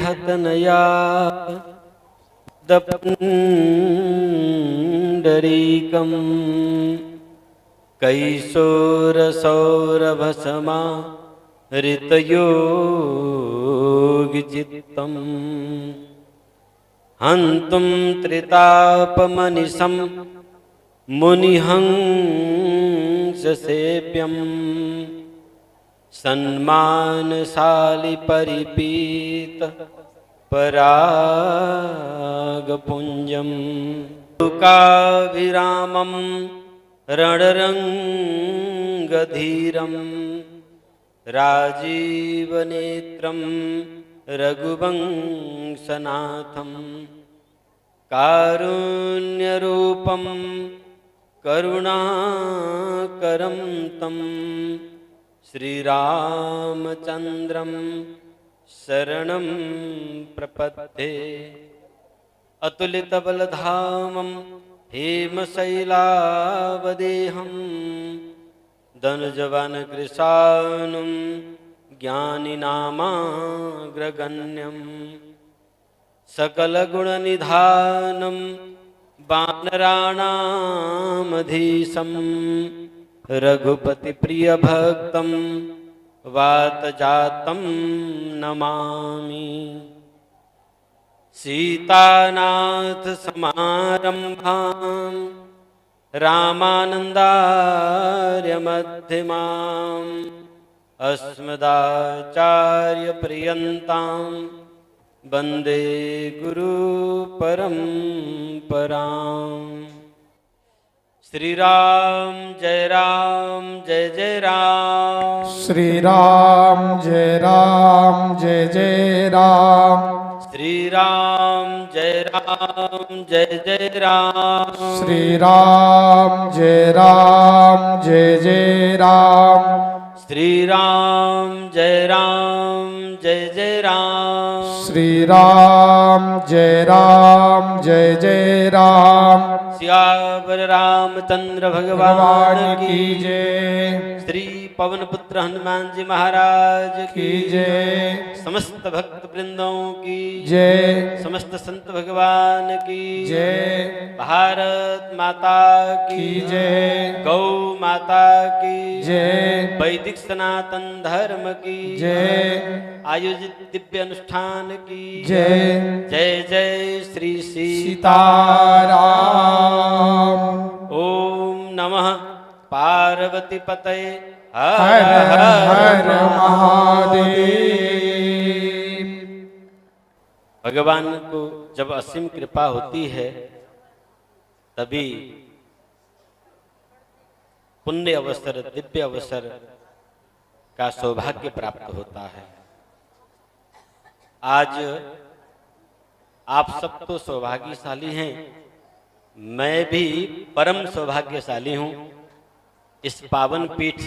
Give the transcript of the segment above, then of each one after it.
हतनया दपुण्डरीकम् कैशोरसौरभसमा ऋतयोगिचित्तम् हन्तुं त्रितापमनिशं मुनिहंससेव्यम् सन्मानशाली परिपीत परागपुञ्जम् काविरामं रणरङ्गधीरं राजीवनेत्रं रघुवंशनाथं कारुण्यरूपं करुणाकरं तं श्रीरामचन्द्रं शरणं प्रपद्ये। अतुलितबलधामं हेमशैलावदेहं धनुजवनकृशानुं ज्ञानिनामाग्रगण्यं सकलगुणनिधानं वानराणामधीशं रघुपतिप्रियभक्तं वातजातं नमामि। सीतानाथ समारंभां रामानंदार्य मध्यमाम् अस्मदाचार्यपर्यन्तां वन्दे गुरु परम्पराम्। श्री राम जय जय राम। श्री राम जय जय राम। श्री राम जय जय राम। श्री राम जय जय राम। श्री राम जय जय राम। श्री राम जय जय राम। सियावर रामचंद्र भगवान की जय। श्री पवन पुत्र हनुमान जी महाराज की जय। समस्त भक्त वृंदों की जय। समस्त संत भगवान की जय। भारत माता की जय। गौ माता की जय। वैदिक सनातन धर्म की जय। आयोजित दिव्य अनुष्ठान की जय। जय जय श्री सीताराम। ओम नमः पार्वती पतये हर हर महादेव। भगवान को जब असीम कृपा होती है तभी पुण्य अवसर दिव्य अवसर का सौभाग्य प्राप्त होता है। आज आप सब तो सौभाग्यशाली हैं, मैं भी परम सौभाग्यशाली हूं। इस पावन पीठ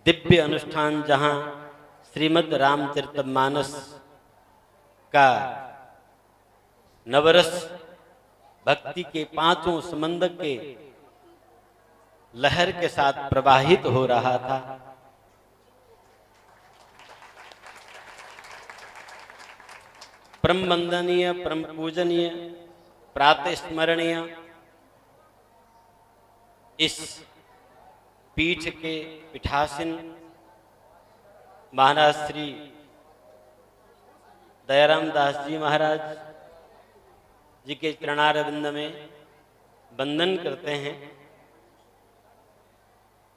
दिव्य अनुष्ठान जहां श्रीमद् रामचरितमानस का नवरस भक्ति के पांचों समंदक के लहर के साथ प्रवाहित हो रहा था। परम वंदनीय परम पूजनीय प्रातः स्मरणीय इस पीठ के पीठासीन महाराज श्री दयाराम दास जी महाराज जी के चरणारविंद में वंदन करते हैं।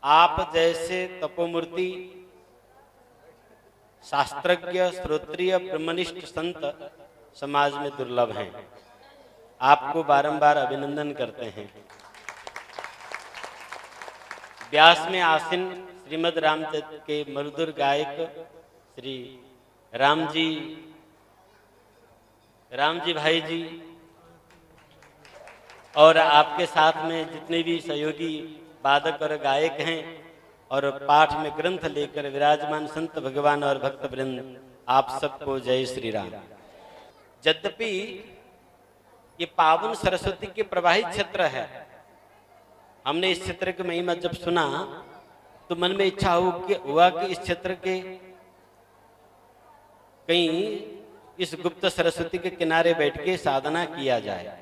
आप जैसे तपोमूर्ति शास्त्रज्ञ श्रोत्रिय ब्रह्मनिष्ठ संत समाज में दुर्लभ हैं। आपको बारंबार अभिनंदन करते हैं। व्यास में आसीन श्रीमद् रामचरित के मधुर गायक श्री राम जी भाई जी और आपके साथ में जितने भी सहयोगी वादक और गायक हैं और पाठ में ग्रंथ लेकर विराजमान संत भगवान और भक्त वृंद, आप सबको जय श्री राम। यद्यपि ये पावन सरस्वती के प्रवाहित क्षेत्र है, हमने इस क्षेत्र की महिमा जब सुना तो मन में इच्छा हुआ कि इस क्षेत्र के कहीं इस गुप्त सरस्वती के किनारे बैठ के साधना किया जाए।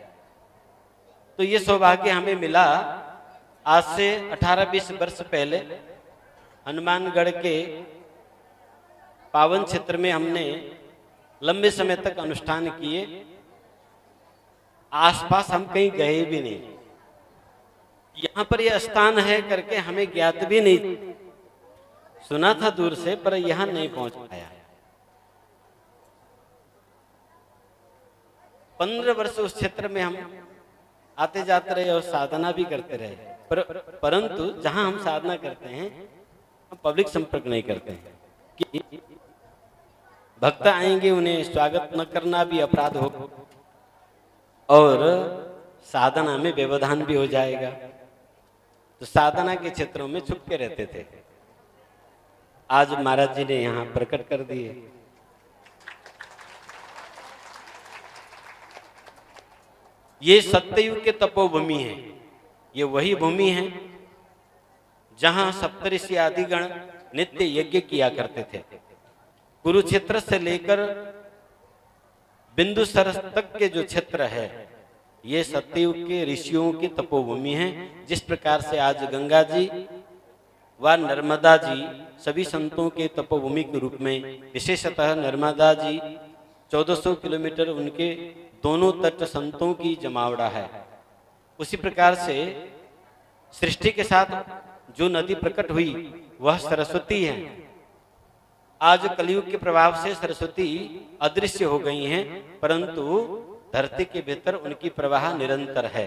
तो ये सौभाग्य हमें मिला। आज से 18-20 वर्ष पहले हनुमानगढ़ के पावन क्षेत्र में हमने लंबे समय तक अनुष्ठान किए। आसपास हम कहीं गए भी नहीं, यहाँ पर यह स्थान है करके हमें ज्ञात भी नहीं, सुना था दूर से पर यहाँ नहीं पहुंच पाया। 15 वर्ष उस क्षेत्र में हम आते जाते रहे और साधना भी करते रहे, परंतु जहां हम साधना करते हैं हम पब्लिक संपर्क नहीं करते हैं कि भक्त आएंगे उन्हें स्वागत न करना भी अपराध हो और साधना में व्यवधान भी हो जाएगा। तो साधना के क्षेत्रों में छुप के रहते थे। आज महाराज जी ने यहाँ प्रकट कर दिए। ये सत्ययुग के तपोभूमि है। ये वही भूमि है जहां सप्तऋषि आदिगण नित्य यज्ञ किया करते थे। कुरुक्षेत्र से लेकर बिंदु सरस तक के जो क्षेत्र है ये सत्ययुग के ऋषियों की तपोभूमि है। जिस प्रकार से आज गंगा जी व नर्मदा जी सभी संतों के तपोभूमि के रूप में, विशेषतः नर्मदा जी 1400 किलोमीटर उनके दोनों तट संतों की जमावड़ा है। उसी प्रकार से सृष्टि के साथ जो नदी प्रकट हुई वह सरस्वती है। आज कलयुग के प्रभाव से सरस्वती अदृश्य हो गई हैं, परंतु धरती के भीतर उनकी प्रवाह निरंतर है।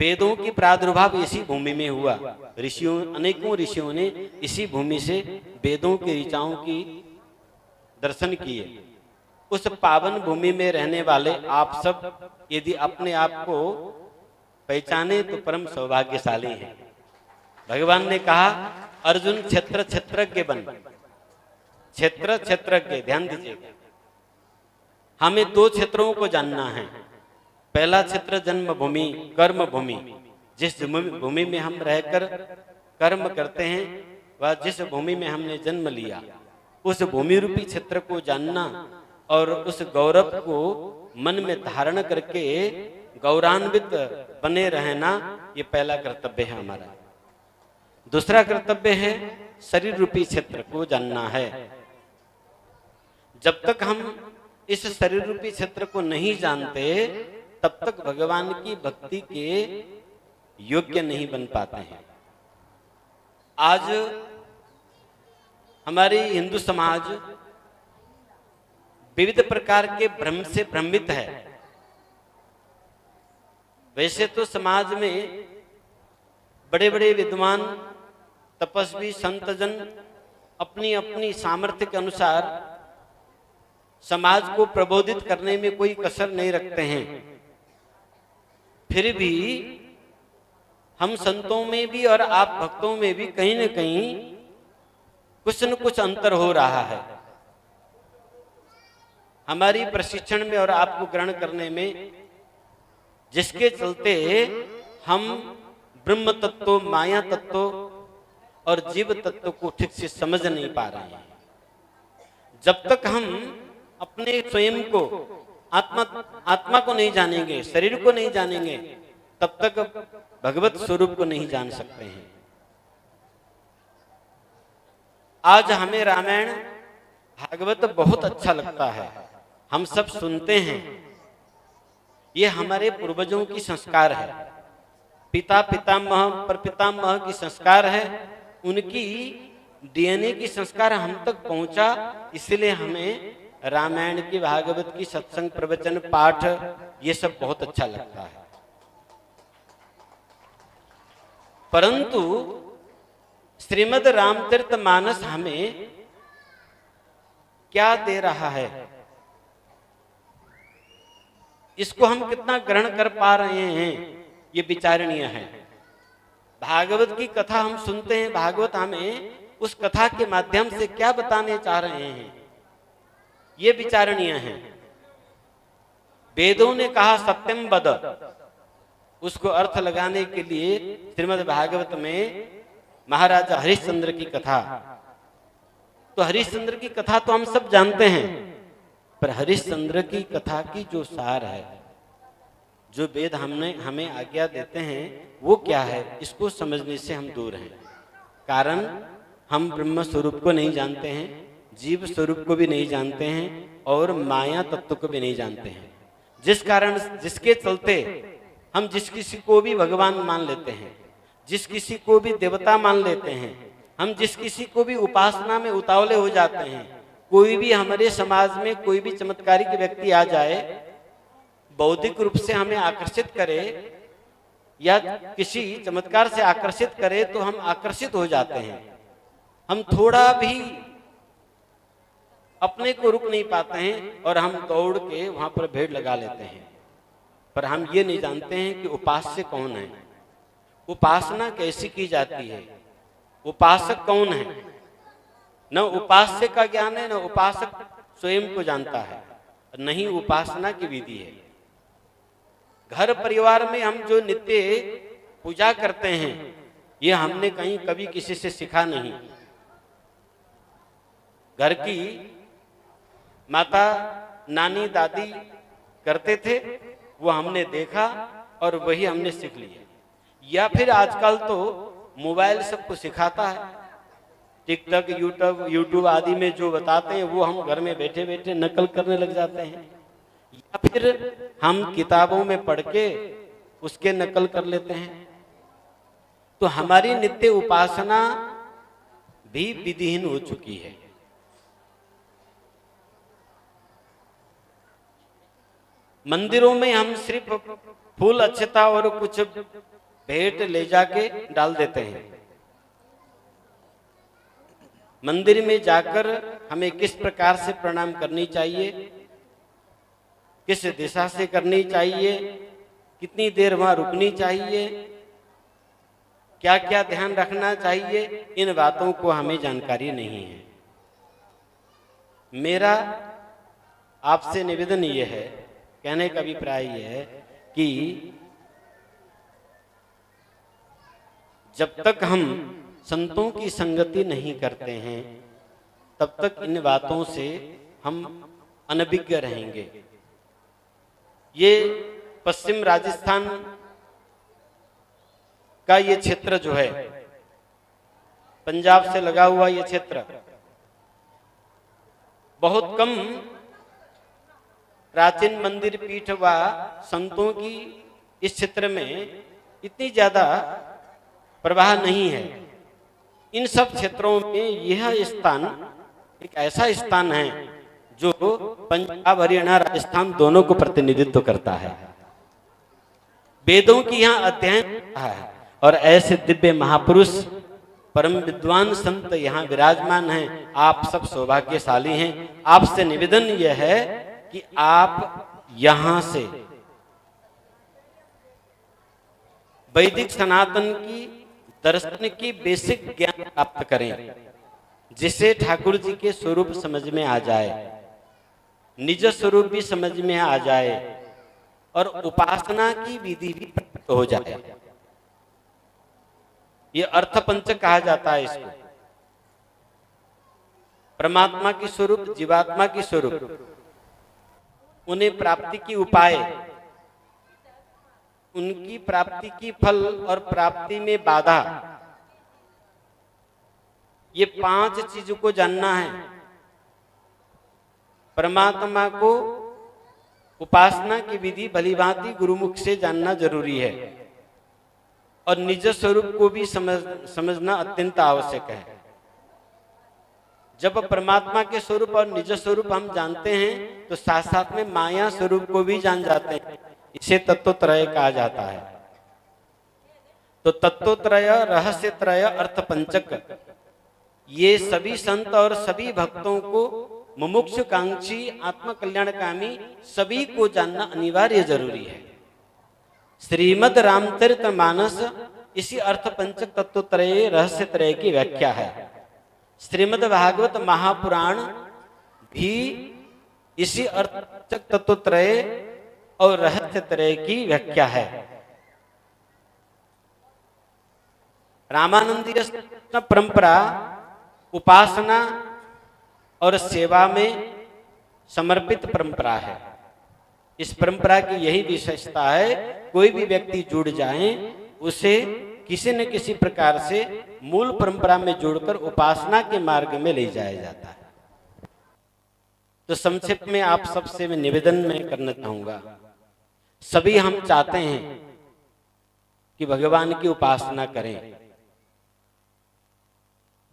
वेदों की प्रादुर्भाव इसी भूमि में हुआ। ऋषियों, अनेकों ऋषियों ने इसी भूमि से वेदों की ऋचाओं की दर्शन किए। उस पावन भूमि में रहने वाले आप सब यदि अपने आप को पहचाने तो परम सौभाग्यशाली हैं। भगवान ने कहा अर्जुन क्षेत्र क्षेत्रज्ञ बन। क्षेत्र क्षेत्रज्ञ, ध्यान दीजिएगा, हमें 2 क्षेत्रों को जानना है। पहला क्षेत्र जन्म भूमि, कर्म भूमि, जिस भूमि में हम रहकर कर्म करते हैं वह जिस भूमि में हमने जन्म लिया उस भूमि रूपी क्षेत्र को जानना और उस गौरव को मन में धारण करके गौरवान्वित बने रहना, ये पहला कर्तव्य है हमारा। दूसरा कर्तव्य है शरीर रूपी क्षेत्र को जानना है। जब तक हम इस शरीर रूपी क्षेत्र को नहीं जानते तब तक भगवान की भक्ति के योग्य नहीं बन पाते हैं। आज हमारी हिंदू समाज विविध प्रकार के भ्रम से भ्रमित है। वैसे तो समाज में बड़े बड़े विद्वान, तपस्वी, संतजन अपनी अपनी सामर्थ्य के अनुसार समाज को प्रबोधित करने में कोई कसर नहीं रखते हैं। फिर भी हम संतों में भी और आप भक्तों में भी कहीं न कहीं कुछ न कुछ अंतर हो रहा है। हमारी प्रशिक्षण में और आपको ग्रहण करने में, जिसके चलते हम ब्रह्म तत्व, माया तत्व और जीव तत्व को ठीक से समझ नहीं पा रहे हैं। जब तक हम अपने स्वयं को आत्मा को नहीं जानेंगे, शरीर को नहीं जानेंगे, तब तक भगवत स्वरूप को नहीं जान सकते हैं। आज हमें रामायण भागवत बहुत अच्छा लगता है, हम सब सुनते हैं। ये हमारे पूर्वजों की संस्कार है, पिता पितामह पर पितामह की संस्कार है, उनकी डीएनए की संस्कार हम तक पहुंचा। इसलिए हमें रामायण की, भागवत की सत्संग, प्रवचन, पाठ ये सब बहुत अच्छा लगता है। परंतु श्रीमद् रामचरितमानस हमें क्या दे रहा है, इसको हम कितना ग्रहण कर पा रहे हैं, ये विचारणीय है। भागवत की कथा हम सुनते हैं, भागवत हमें उस कथा के माध्यम से क्या बताने चाह रहे हैं, ये विचारणीय है। वेदों ने कहा सत्यम वद, उसको अर्थ लगाने के लिए श्रीमद् भागवत में महाराजा हरिश्चंद्र की कथा, तो हरिश्चंद्र की कथा तो हम सब जानते हैं, पर हरिश्चंद्र की कथा की जो सार है, जो वेद हमें आज्ञा देते हैं, वो क्या है, इसको समझने से हम दूर हैं। कारण हम ब्रह्म स्वरूप को नहीं जानते हैं, जीव स्वरूप को भी नहीं जानते हैं, और माया तत्व को भी नहीं जानते हैं। जिस कारण, जिसके चलते हम जिस किसी को भी भगवान मान लेते हैं, जिस किसी को भी देवता मान लेते हैं, हम जिस किसी को भी उपासना में उतावले हो जाते हैं। कोई भी हमारे समाज में कोई भी चमत्कारिक व्यक्ति आ जाए, बौद्धिक रूप से हमें आकर्षित करे या किसी चमत्कार से आकर्षित करे, तो हम आकर्षित हो जाते हैं। हम थोड़ा भी अपने को रुक नहीं पाते हैं और हम दौड़ के वहां पर भीड़ लगा लेते हैं। पर हम ये नहीं जानते हैं कि उपास्य कौन है, उपासना कैसी की जाती है, उपासक कौन है। न उपास्य का ज्ञान है, न उपासक स्वयं को जानता है, नहीं उपासना की विधि है। घर परिवार में हम जो नित्य पूजा करते हैं, ये हमने कहीं कभी किसी से सीखा नहीं। घर की माता, नानी, दादी करते थे, वो हमने देखा और वही हमने सीख लिया। या फिर आजकल तो मोबाइल सबको सिखाता है, टिकटॉक, यूट्यूब आदि में जो बताते हैं वो हम घर में बैठे बैठे नकल करने लग जाते हैं। या फिर हम किताबों में पढ़ के उसके नकल कर लेते हैं। तो हमारी नित्य उपासना भी विधिहीन हो चुकी है। मंदिरों में हम सिर्फ फूल, अक्षता और कुछ भेंट ले जाके डाल देते हैं। मंदिर में जाकर हमें किस प्रकार से प्रणाम करनी चाहिए, किस दिशा से करनी चाहिए, कितनी देर वहां रुकनी चाहिए, क्या क्या ध्यान रखना चाहिए, इन बातों को हमें जानकारी नहीं है। मेरा आपसे निवेदन ये है, कहने का अभिप्राय ये है कि जब तक हम संतों की संगति नहीं करते हैं, तब तक इन बातों से हम अनभिज्ञ रहेंगे। ये पश्चिम राजस्थान का ये क्षेत्र जो है, पंजाब से लगा हुआ ये क्षेत्र, बहुत कम प्राचीन मंदिर, पीठ व संतों की इस क्षेत्र में इतनी ज्यादा प्रवाह नहीं है। इन सब क्षेत्रों में यह स्थान एक ऐसा स्थान है जो पंजाब, हरियाणा, राजस्थान दोनों को प्रतिनिधित्व करता है। वेदों की यहाँ अध्ययन है और ऐसे दिव्य महापुरुष, परम विद्वान संत यहाँ विराजमान हैं। आप सब सौभाग्यशाली हैं। आपसे निवेदन यह है कि आप यहां से वैदिक सनातन की दर्शन की बेसिक ज्ञान प्राप्त करें, जिससे ठाकुर जी के स्वरूप समझ में आ जाए, निज स्वरूप भी समझ में आ जाए और उपासना की विधि भी प्राप्त हो जाए। ये अर्थ पंचक कहा जाता है इसको। परमात्मा की स्वरूप, जीवात्मा की स्वरूप, उन्हें प्राप्ति की उपाय, उनकी प्राप्ति की फल और प्राप्ति में बाधा, ये 5 चीजों को जानना है। परमात्मा को उपासना की विधि भलीभांति गुरुमुख से जानना जरूरी है और निज स्वरूप को भी समझना अत्यंत आवश्यक है। जब परमात्मा के स्वरूप और निज स्वरूप हम जानते हैं, तो साथ साथ में माया स्वरूप को भी जान जाते हैं। इसे तत्वत्रय कहा जाता है। तो तत्वत्रय, रहस्य त्रय, अर्थ पंचक, ये सभी संत और सभी भक्तों को, मुमुक्षुकांक्षी, आत्मकल्याणकामी सभी को जानना अनिवार्य जरूरी है। श्रीमद् रामचरितमानस इसी अर्थ पंचक, तत्वत्रय, रहस्य त्रय की व्याख्या है। श्रीमद् भागवत महापुराण भी इसी अर्थ तत्वत्रय और रहस्य त्रय की व्याख्या है। रामानंदीय परंपरा उपासना और सेवा में समर्पित परंपरा है। इस परंपरा की यही विशेषता है, कोई भी व्यक्ति जुड़ जाए उसे किसी न किसी प्रकार से मूल परंपरा में जोड़कर उपासना के मार्ग में ले जाया जाता है। तो संक्षिप्त में आप सबसे मैं निवेदन में करना चाहूंगा, सभी हम चाहते हैं कि भगवान की उपासना करें।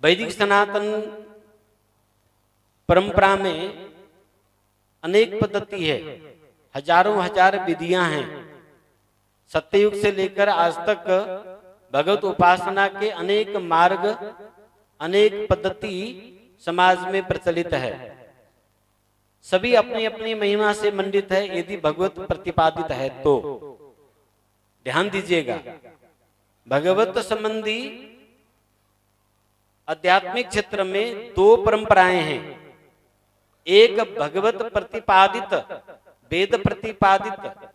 वैदिक सनातन परंपरा में अनेक पद्धति है, हजारों हजार विधियां हैं। सत्ययुग से लेकर आज तक भगवत उपासना के अनेक मार्ग, अनेक पद्धति समाज में प्रचलित है। सभी अपनी अपनी महिमा से मंडित है। यदि भगवत प्रतिपादित है तो ध्यान दीजिएगा, भगवत संबंधी आध्यात्मिक क्षेत्र में दो परंपराएं हैं। एक भगवत प्रतिपादित, वेद प्रतिपादित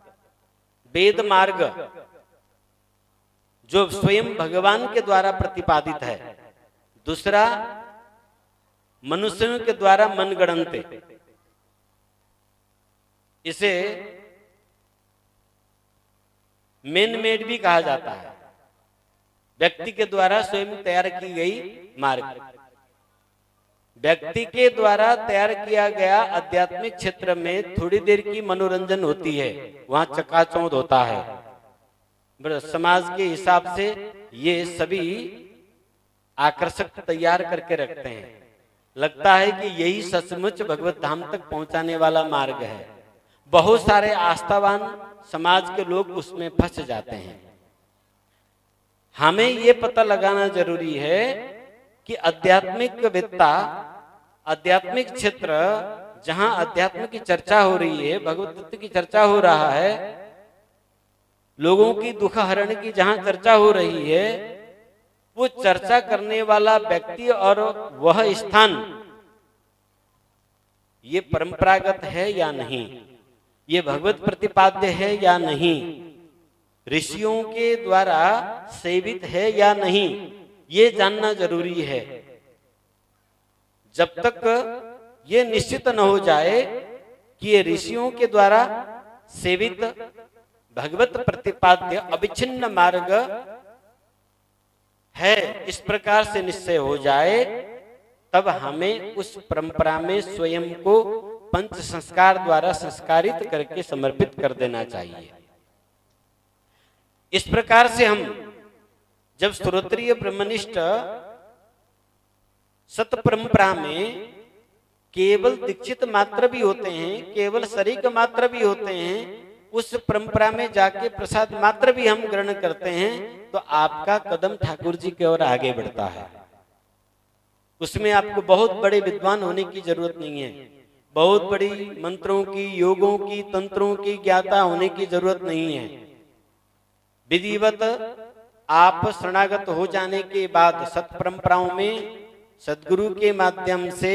वेद मार्ग जो स्वयं भगवान के द्वारा प्रतिपादित है। दूसरा मनुष्यों के द्वारा मनगढ़ंत, इसे मेन मेड भी कहा जाता है, व्यक्ति के द्वारा स्वयं तैयार की गई मार्ग। व्यक्ति के द्वारा तैयार किया गया आध्यात्मिक क्षेत्र में थोड़ी देर की मनोरंजन होती है, वहां चकाचौंध होता है। समाज के हिसाब से ये सभी आकर्षक तैयार करके रखते हैं। लगता है कि यही सचमुच भगवत धाम तक पहुंचाने वाला मार्ग है। बहुत सारे आस्थावान समाज के लोग उसमें फंस जाते हैं। हमें ये पता लगाना जरूरी है कि आध्यात्मिक वेत्ता, आध्यात्मिक क्षेत्र जहां अध्यात्म की चर्चा हो रही है, भगवत तत्व की चर्चा हो रहा है, लोगों की दुख हरण की जहां चर्चा हो रही है, वो चर्चा करने वाला व्यक्ति और वह स्थान ये परंपरागत है या नहीं, ये भगवत प्रतिपाद्य है या नहीं, ऋषियों के द्वारा सेवित है या नहीं, ये जानना जरूरी है। जब तक ये निश्चित न हो जाए कि ये ऋषियों के द्वारा सेवित भगवत प्रतिपाद्य अविच्छिन्न मार्ग है, इस प्रकार से निश्चय हो जाए, तब हमें उस परंपरा में स्वयं को पंच संस्कार द्वारा संस्कारित करके समर्पित कर देना चाहिए। इस प्रकार से हम जब श्रोत्रिय ब्रह्मनिष्ठ सत परंपरा में केवल दीक्षित मात्र भी होते हैं, केवल शरीक मात्र भी होते हैं, उस परंपरा में जाके प्रसाद मात्र भी हम ग्रहण करते हैं, तो आपका कदम ठाकुर जी की ओर आगे बढ़ता है। उसमें आपको बहुत बड़े विद्वान होने की जरूरत नहीं है, बहुत बड़ी मंत्रों की, योगों की, तंत्रों की ज्ञाता होने की जरूरत नहीं है। विधिवत आप शरणागत हो जाने के बाद सत परंपराओं में सदगुरु के माध्यम से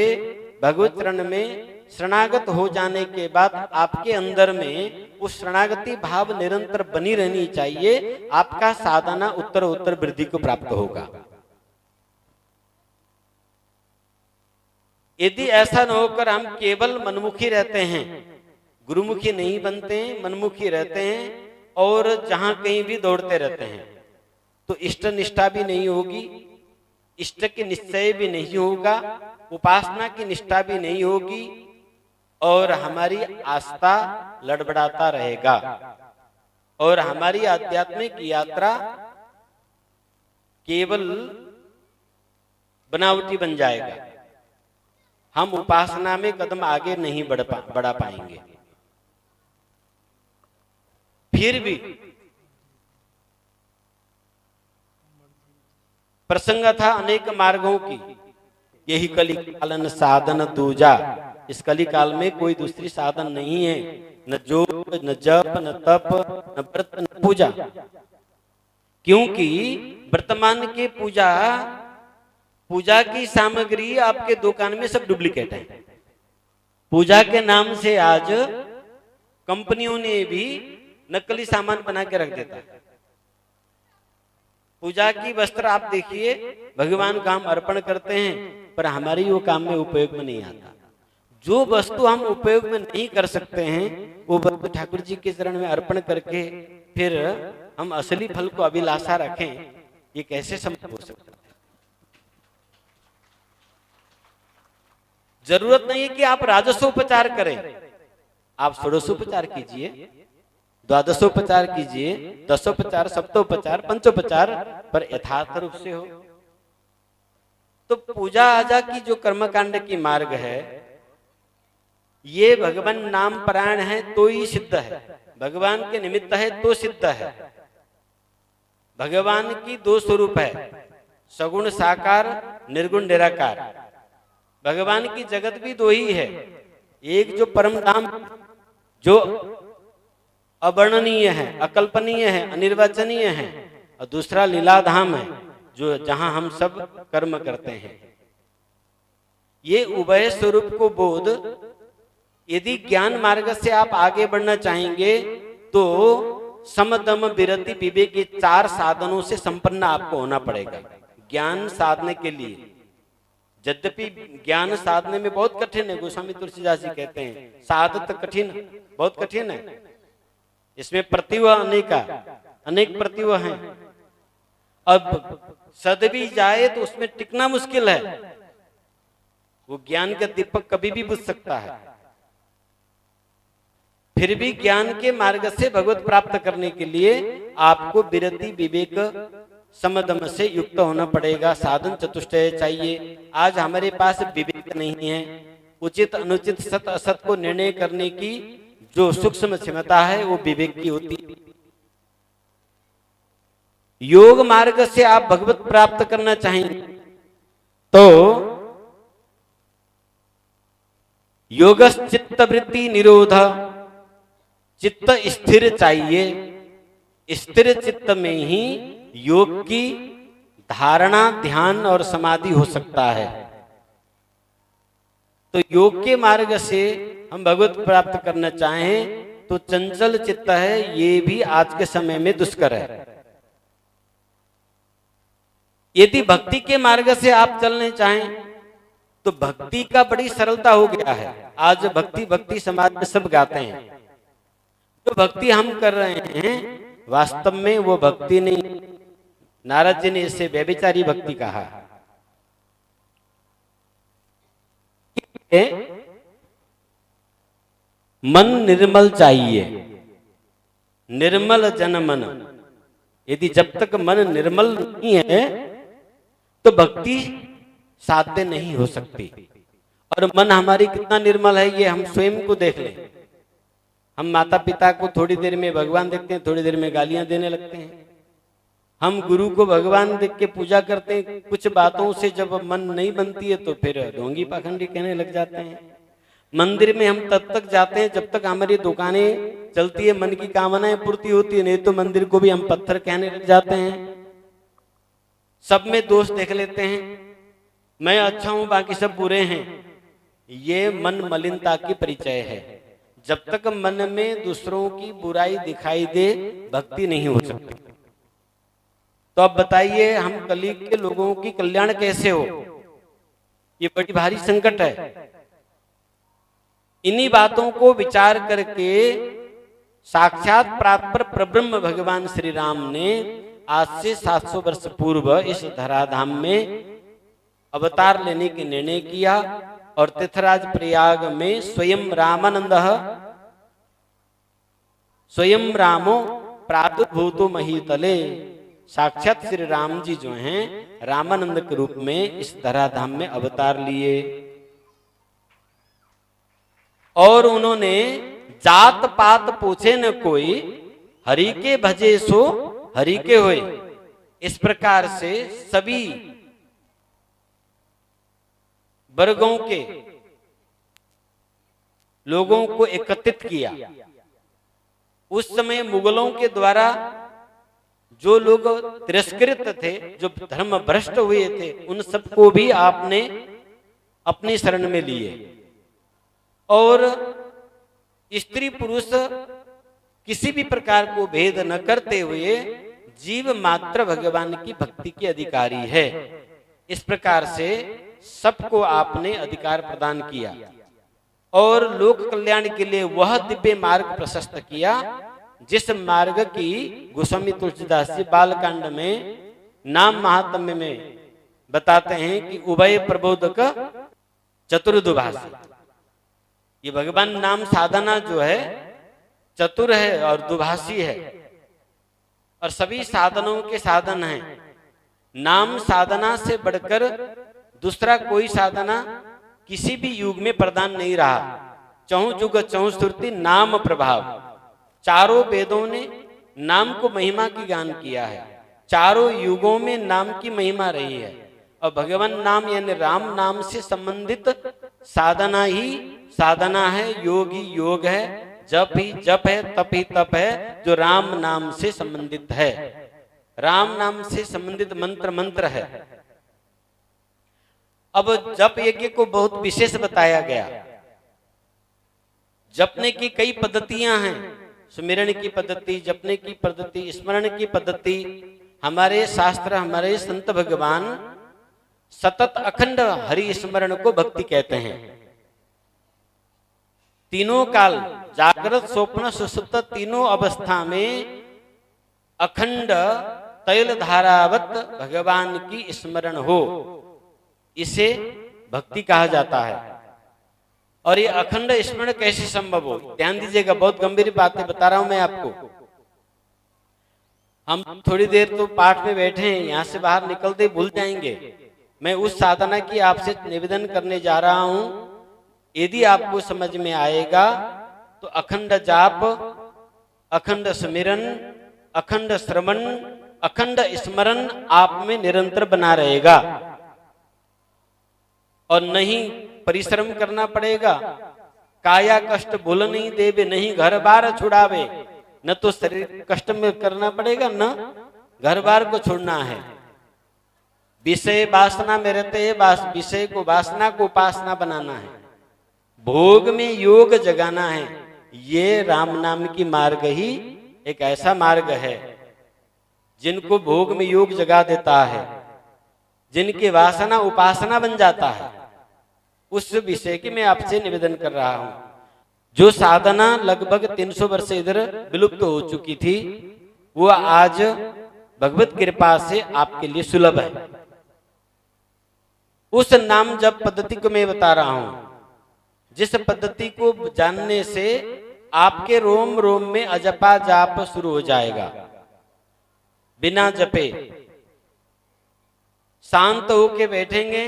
भगवत चरण में शरणागत हो जाने के बाद आपके अंदर में उस शरणागति भाव निरंतर बनी रहनी चाहिए। आपका साधना उत्तर उत्तर वृद्धि को प्राप्त होगा। यदि ऐसा न होकर हम केवल मनमुखी रहते हैं, गुरुमुखी नहीं बनते, मनमुखी रहते हैं और जहां कहीं भी दौड़ते रहते हैं, तो इष्ट निष्ठा भी नहीं होगी, इष्ट की निश्चय भी नहीं होगा, उपासना की निष्ठा भी नहीं होगी और हमारी आस्था लड़बड़ाता रहेगा और हमारी आध्यात्मिक यात्रा केवल बनावटी बन जाएगा। हम उपासना में कदम आगे नहीं बढ़ा पाएंगे। फिर भी प्रसंग था अनेक मार्गों की, यही कली कालन साधन दूजा। इस कली काल में कोई दूसरी साधन नहीं है, न जोग, न जप, न तप, न व्रत, न पूजा। क्योंकि वर्तमान के पूजा की सामग्री आपके दुकान में सब डुप्लीकेट है। पूजा के नाम से आज कंपनियों ने भी नकली सामान बना के रख देता है। पूजा की वस्त्र आप देखिए, भगवान का हम अर्पण करते हैं पर हमारी वो काम में उपयोग में नहीं आता। जो वस्तु हम उपयोग में नहीं कर सकते हैं वो वस्तु ठाकुर जी के चरण में अर्पण करके फिर हम असली फल को अभिलाषा रखें, ये कैसे संभव हो सकता है? जरूरत नहीं है कि आप राजसोपचार करें, आप षोडशोपचार कीजिए, द्वादशोपचार कीजिए, दशोपचार, सप्तोपचार, पंचोपचार, पर यथार्थ रूप से हो। तो पूजा आजा की जो कर्मकांड की मार्ग है, ये भगवान नाम परायण है तो ही सिद्ध है, भगवान के निमित्त है तो सिद्ध है। भगवान की दो स्वरूप है, सगुण साकार, निर्गुण निराकार। भगवान की जगत भी दो ही है, एक जो परम धाम जो अवर्णनीय है, अकल्पनीय है, अनिर्वचनीय है, और दूसरा लीला धाम है जो जहां हम सब कर्म करते हैं। ये उभय स्वरूप को बोध, यदि ज्ञान मार्ग से आप आगे बढ़ना चाहेंगे तो समदम विरति विवेक, ये चार साधनों से संपन्न आपको होना पड़ेगा ज्ञान साधने के लिए। यद्यपि ज्ञान साधने में बहुत कठिन है, गोस्वामी तुलसीदास जी कहते हैं साधत कठिन, बहुत कठिन है, इसमें प्रतिभा अनेक प्रतिभा हैं। अब सद भी जाए तो उसमें टिकना मुश्किल है, वो ज्ञान का दीपक कभी भी बुझ सकता है। फिर भी ज्ञान के मार्ग से भगवत प्राप्त करने के लिए आपको विरति विवेक समदम से युक्त होना पड़ेगा, साधन चतुष्टय चाहिए। आज हमारे पास विवेक नहीं है, उचित अनुचित सत असत को निर्णय करने की जो सूक्ष्म क्षमता है वो विवेक की होती है। योग मार्ग से आप भगवत प्राप्त करना चाहेंगे तो योगस चित्त वृत्ति निरोध, चित्त स्थिर चाहिए, स्थिर चित्त में ही योग की धारणा, ध्यान और समाधि हो सकता है। तो योग के मार्ग से हम भगवत प्राप्त करना चाहें तो चंचल चित्त है, ये भी आज के समय में दुष्कर है। यदि भक्ति के मार्ग से आप चलने चाहें तो भक्ति का बड़ी सरलता हो गया है। आज भक्ति भक्ति समाज में सब गाते हैं, जो भक्ति हम कर रहे हैं वास्तव में वो भक्ति नहीं। नारद जी ने इसे व्यभिचारी भक्ति कहा। मन निर्मल चाहिए, निर्मल जन मन। यदि जब तक मन निर्मल नहीं है तो भक्ति साध्य नहीं हो सकती। और मन हमारी कितना निर्मल है ये हम स्वयं को देख लें। हम माता पिता को थोड़ी देर में भगवान देखते हैं, थोड़ी देर में गालियां देने लगते हैं। हम गुरु को भगवान देख के पूजा करते हैं, कुछ बातों से जब मन नहीं बनती है तो फिर ढोंगी पाखंडी कहने लग जाते हैं। मंदिर में हम तब तक जाते हैं जब तक हमारी दुकानें चलती है, मन की कामनाएं पूर्ति होती है, नहीं तो मंदिर को भी हम पत्थर कहने लग जाते हैं। सब में दोष देख लेते हैं, मैं अच्छा हूं बाकी सब बुरे हैं। ये मन मलिनता की परिचय है। जब तक मन में दूसरों की बुराई दिखाई दे भक्ति नहीं हो सकती। तो अब बताइए हम कलयुग के लोगों की कल्याण कैसे हो? ये बड़ी भारी संकट है। इन्हीं बातों को विचार करके साक्षात प्राप्त प्रब्रह्म भगवान श्री राम ने आज से 700 वर्ष पूर्व इस धराधाम में अवतार लेने के निर्णय किया और तीर्थराज प्रयाग में स्वयं रामानंद, स्वयं रामो प्रादुर्भूतो महीतले, साक्षात श्री राम जी जो हैं रामानंद के रूप में इस धराधाम में अवतार लिए। और उन्होंने जात पात पूछे न कोई, हरि के भजे सो हरि के होए। इस प्रकार से सभी वर्गों के लोगों को एकत्रित किया। उस समय मुगलों के द्वारा जो लोग तिरस्कृत थे, जो धर्म भ्रष्ट हुए थे, उन सबको भी आपने अपनी शरण में लिए और स्त्री पुरुष किसी भी प्रकार को भेद न करते हुए जीव मात्र भगवान की भक्ति के अधिकारी है। इस प्रकार से सबको आपने अधिकार प्रदान किया। और लोक कल्याण के लिए वह दिव्य मार्ग प्रशस्त किया जिस मार्ग की गोस्वामी तुलसीदास जी बालकांड में नाम महात्म्य में बताते हैं कि उभय प्रबोधक चतुर्दुभाषी। ये भगवान नाम साधना जो है चतुर है और दुभाषी है और सभी साधनों के साधन हैं। नाम साधना से बढ़कर दूसरा कोई साधना किसी भी युग में प्रदान नहीं रहा। चहुं जुग चहुं श्रुति नाम प्रभाव, चारों वेदों ने नाम को महिमा की गान किया है। चारों युगों में नाम की महिमा रही है और भगवान नाम यानी राम नाम से संबंधित साधना ही साधना है, योग ही योग है, जप ही जप है, तप ही तप है जो राम नाम से संबंधित है। राम नाम से संबंधित मंत्र मंत्र है। अब जप यज्ञ को बहुत विशेष बताया गया। जपने की कई पद्धतियां हैं, सुमिरन की पद्धति, जपने की पद्धति, स्मरण की पद्धति। हमारे शास्त्र, हमारे संत भगवान सतत अखंड हरि स्मरण को भक्ति कहते हैं। तीनों काल जागृत स्वप्न सुषुप्त तीनों अवस्था में अखंड तैल धारावत भगवान की स्मरण हो, इसे भक्ति कहा जाता है। और ये अखंड स्मरण कैसे संभव हो, ध्यान दीजिएगा, बहुत गंभीर बातें बता रहा हूं मैं आपको। हम थोड़ी देर तो पाठ में बैठे हैं, यहां से बाहर निकलते भूल जाएंगे। मैं उस साधना की आपसे निवेदन करने जा रहा हूं। यदि आपको समझ में आएगा तो अखंड जाप, अखंड सुमिरन, अखंड श्रवण, अखंड स्मरण आप में निरंतर बना रहेगा और नहीं परिश्रम करना पड़ेगा। काया कष्ट भूल नहीं देवे, नहीं घर बार छुड़ावे। न तो शरीर कष्ट में करना पड़ेगा, न घर बार को छोड़ना है। विषय वासना में रहते हैं, विषय को वासना को उपासना बनाना है, भोग में योग जगाना है। ये राम नाम की मार्ग ही एक ऐसा मार्ग है जिनको भोग में योग जगा देता है, जिनकी वासना उपासना बन जाता है। उस विषय की मैं आपसे निवेदन कर रहा हूं। जो साधना लगभग 300 वर्ष इधर विलुप्त हो चुकी थी, वो आज भगवत कृपा से आपके लिए सुलभ है। उस नाम जप पद्धति को मैं बता रहा हूं, जिस पद्धति को जानने से आपके रोम रोम में अजपा जाप शुरू हो जाएगा। बिना जपे शांत होके बैठेंगे।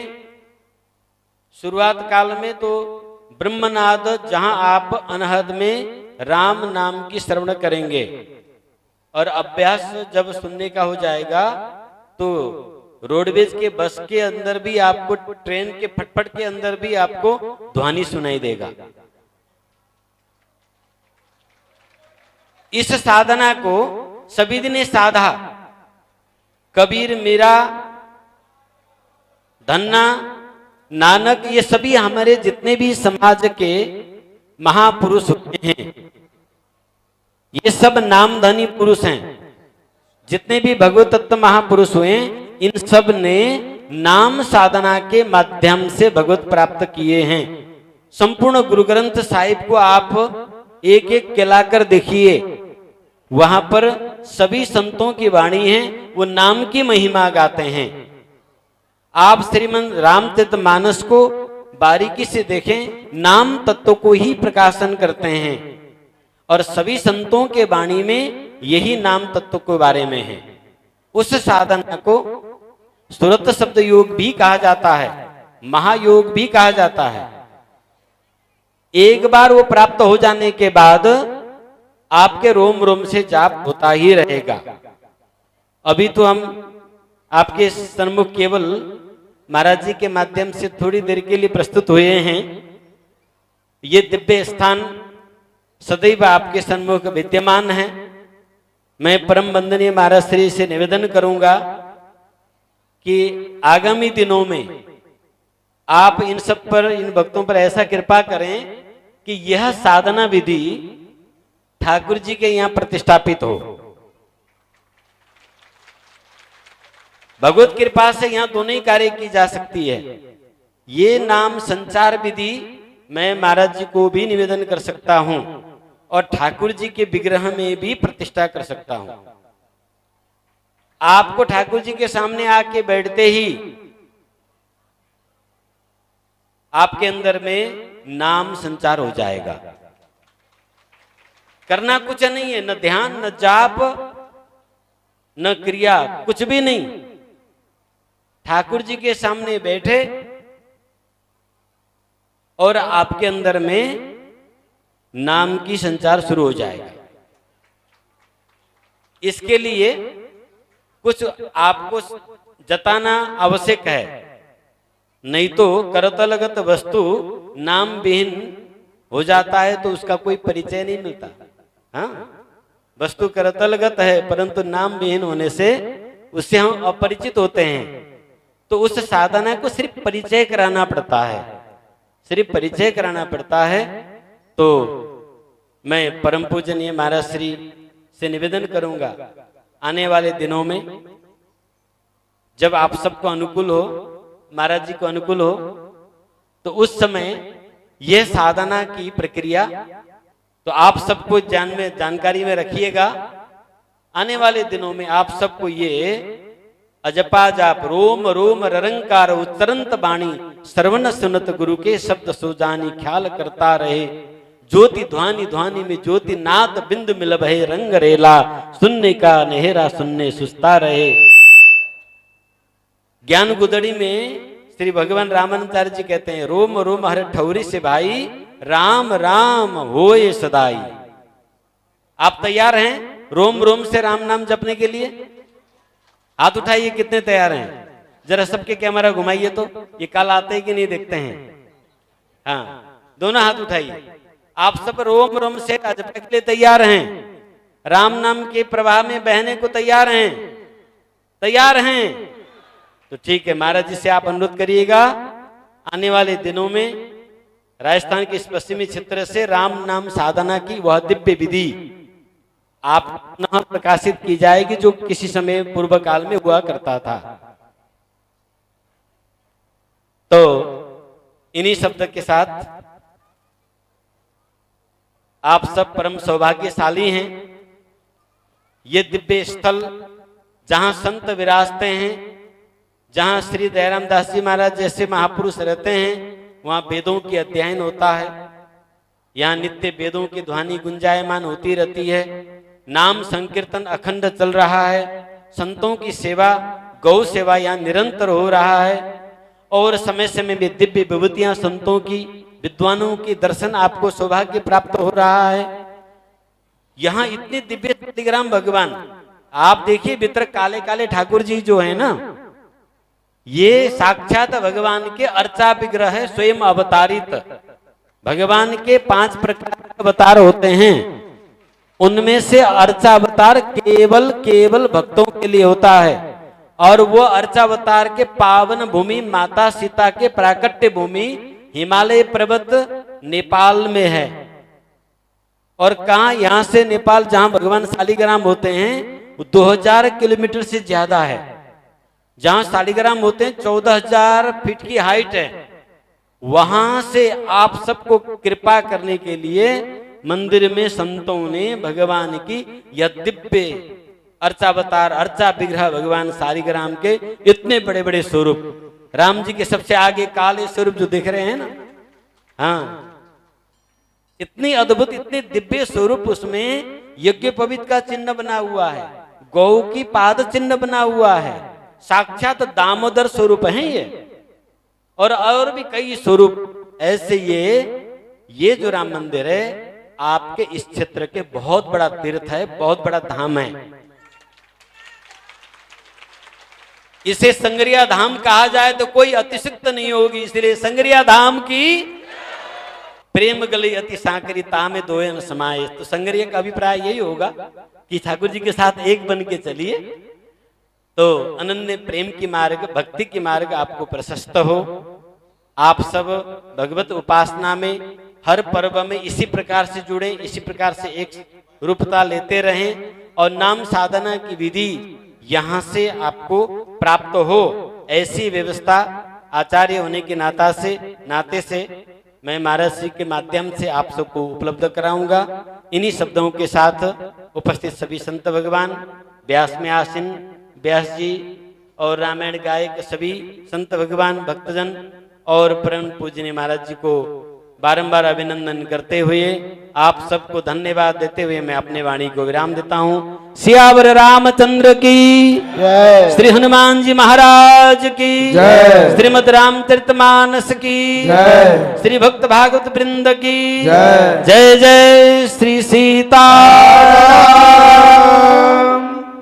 शुरुआत काल में तो ब्रह्मनाद, जहां आप अनहद में राम नाम की श्रवण करेंगे और अभ्यास जब सुनने का हो जाएगा तो रोडवेज के बस के अंदर भी आपको, ट्रेन के फटफट के अंदर भी आपको ध्वनि सुनाई देगा। इस साधना को सभी ने साधा। कबीर, मीरा, धन्ना, नानक, ये सभी हमारे जितने भी समाज के महापुरुष हुए हैं, ये सब नामधनी पुरुष हैं। जितने भी भगवत तत्व महापुरुष हुए, इन सब ने नाम साधना के माध्यम से भगवत प्राप्त किए हैं। संपूर्ण गुरु ग्रंथ साहिब को आप एक एक केलाकर देखिए, वहां पर सभी संतों की वाणी है, वो नाम की महिमा गाते हैं। आप श्रीमद् रामचरितमानस को बारीकी से देखें, नाम तत्व को ही प्रकाशन करते हैं और सभी संतों के वाणी में यही नाम तत्व के बारे में है। उस साधना को सुरत शब्द योग भी कहा जाता है, महायोग भी कहा जाता है। एक बार वो प्राप्त हो जाने के बाद आपके रोम रोम से जाप होता ही रहेगा। अभी तो हम आपके सन्मुख केवल महाराज जी के माध्यम से थोड़ी देर के लिए प्रस्तुत हुए हैं। ये दिव्य स्थान सदैव आपके सन्मुख विद्यमान है। मैं परम वंदनीय महाराज श्री से निवेदन करूंगा कि आगामी दिनों में आप इन सब पर, इन भक्तों पर ऐसा कृपा करें कि यह साधना विधि ठाकुर जी के यहां प्रतिष्ठापित हो। भगवत कृपा से यहां दोनों ही कार्य की जा सकती है। ये नाम संचार विधि मैं महाराज जी को भी निवेदन कर सकता हूं और ठाकुर जी के विग्रह में भी प्रतिष्ठा कर सकता हूं। आपको ठाकुर जी के सामने आके बैठते ही आपके अंदर में नाम संचार हो जाएगा। करना कुछ नहीं है, न ध्यान, न जाप, न क्रिया, कुछ भी नहीं। ठाकुर जी के सामने बैठे और आपके अंदर में नाम की संचार शुरू हो जाएगा। इसके लिए कुछ आपको जताना आवश्यक है, नहीं तो करतलगत वस्तु नाम विहीन हो जाता है तो उसका कोई परिचय नहीं मिलता। हाँ, वस्तु करतलगत है परंतु नाम विहीन होने से उससे हम अपरिचित होते हैं। तो उस साधना को सिर्फ परिचय कराना पड़ता है, सिर्फ परिचय कराना पड़ता है। तो मैं परम पूजनीय महाराज श्री से निवेदन करूंगा, आने वाले दिनों में जब आप सबको अनुकूल हो, महाराज जी को अनुकूल हो, तो उस समय यह साधना की प्रक्रिया तो आप सबको जानकारी में रखिएगा। आने वाले दिनों में आप सबको ये अजपा जाप रोम रोम ररंकार उच्चरंत बाणी श्रवण सुनत गुरु के शब्द सुजानी ख्याल करता रहे। ज्योति ध्वनि ध्वनि में ज्योति नाद बिंद मिलब है रंग रेला सुनने का नेहरा सुनने सुस्ता रहे। ज्ञान गुदड़ी में श्री भगवान रामानंदाचार्य जी कहते हैं, रोम रोम हर ठौरी से भाई राम राम होए सदाई। आप तैयार हैं रोम रोम से राम नाम जपने के लिए? हाथ उठाइए, कितने तैयार हैं? जरा सबके कैमरा घुमाइए तो ये काल आते हैं कि नहीं देखते हैं। हाँ, दोनों हाथ उठाइए। आप सब रोम रोम से जपने के लिए तैयार हैं? राम नाम के प्रवाह में बहने को तैयार हैं? तैयार हैं तो ठीक है, महाराज जी से आप अनुरोध करिएगा आने वाले दिनों में राजस्थान के इस पश्चिमी क्षेत्र से राम नाम साधना की वह दिव्य विधि आप पुनः प्रकाशित की जाएगी, जो किसी समय पूर्व काल में हुआ करता था। तो इन्हीं शब्द के साथ आप सब परम सौभाग्यशाली हैं। ये दिव्य स्थल जहां संत विराजते हैं, जहां श्री दयाराम दास जी महाराज जैसे महापुरुष रहते हैं, वहां वेदों की अध्ययन होता है। यहाँ नित्य वेदों की ध्वनि गुंजायमान होती रहती है। नाम संकीर्तन अखंड चल रहा है। संतों की सेवा, गौ सेवा यहाँ निरंतर हो रहा है। और समय समय में दिव्य विभूतियां संतों की, विद्वानों की दर्शन आपको सौभाग्य प्राप्त हो रहा है। यहाँ इतने दिव्य शालिग्राम भगवान, आप देखिए भीतर काले काले ठाकुर जी जो है ना, ये साक्षात भगवान के अर्चा विग्रह है, स्वयं अवतारित। भगवान के 5 प्रकार के अवतार होते हैं, उनमें से अर्चा अवतार केवल भक्तों के लिए होता है। और वो अर्चा अवतार के पावन भूमि माता सीता के प्राकट्य भूमि हिमालय पर्वत नेपाल में है। और कहा, यहां से नेपाल जहां भगवान शालिग्राम होते हैं 2000 किलोमीटर से ज्यादा है। जहां शालिग्राम होते हैं 14,000 फीट की हाइट है। वहां से आप सबको कृपा करने के लिए मंदिर में संतों ने भगवान की यह दिव्य अर्चावतार अर्चा विग्रह भगवान शालिग्राम के इतने बड़े बड़े स्वरूप, राम जी के सबसे आगे काले स्वरूप जो दिख रहे हैं ना, हाँ, इतनी अद्भुत इतने दिव्य स्वरूप, उसमें यज्ञ पवित्र का चिन्ह बना हुआ है, गौ की पाद चिन्ह बना हुआ है, साक्षात दामोदर स्वरूप है ये। और भी कई स्वरूप ऐसे। ये जो राम मंदिर है आपके इस क्षेत्र के बहुत बड़ा तीर्थ है, बहुत बड़ा धाम है। इसे संगरिया धाम कहा जाए तो कोई अतिशक्त नहीं होगी। इसलिए संगरिया धाम की प्रेम गली अति सांकरी तामे दोयन समाये। तो संगरिया का अभिप्राय यही होगा कि ठाकुर जी के साथ एक बन के चलिए तो अनन्य प्रेम की मार्ग, भक्ति की मार्ग आपको प्रशस्त हो। आप सब भगवत उपासना में हर पर्व में इसी प्रकार से जुड़े, इसी प्रकार से एक रूपता लेते रहें और नाम साधना की विधि यहाँ से आपको प्राप्त हो, ऐसी व्यवस्था आचार्य होने के नाते से मैं महाराज श्री के माध्यम से आप सबको उपलब्ध कराऊंगा। इन्हीं शब्दों के साथ उपस्थित सभी संत भगवान, व्यास में आसीन व्यास जी और रामायण गायक सभी संत भगवान, भक्तजन और परम पूजनीय महाराज जी को बारंबार अभिनंदन करते हुए आप सबको धन्यवाद देते हुए मैं अपने वाणी को विराम देता हूँ। सियावर रामचंद्र की जय। श्री हनुमान जी महाराज की जय। श्रीमद रामचरितमानस की जय। श्री भक्त भागवत वृंद की जय। जय जय श्री सीता।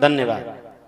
धन्यवाद।